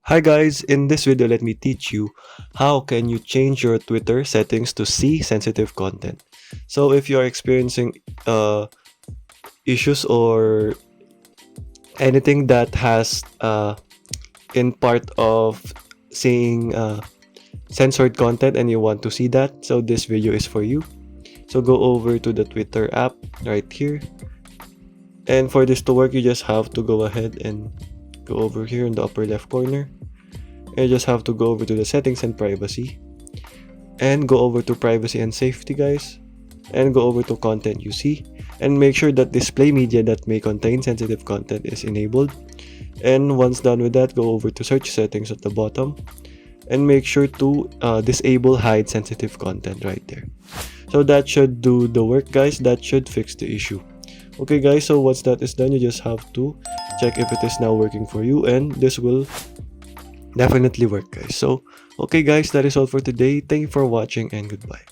Hi guys, in this video let me teach you how can you change your Twitter settings to see sensitive content. So if you are experiencing issues or anything that has in part of seeing censored content and you want to see that, so this video is for you. So go over to the Twitter app right here, and for this to work you just have to go ahead and go over here in the upper left corner. You just have to go over to the settings and privacy and go over to privacy and safety, guys, and go over to content you see, and make sure that display media that may contain sensitive content is enabled. And once done with that, go over to search settings at the bottom and make sure to disable hide sensitive content right there. So that should do the work, guys. That should fix the issue. Okay guys, so once that is done, you just have to check if it is now working for you, and this will definitely work, guys. So okay guys, that is all for today. Thank you for watching and goodbye.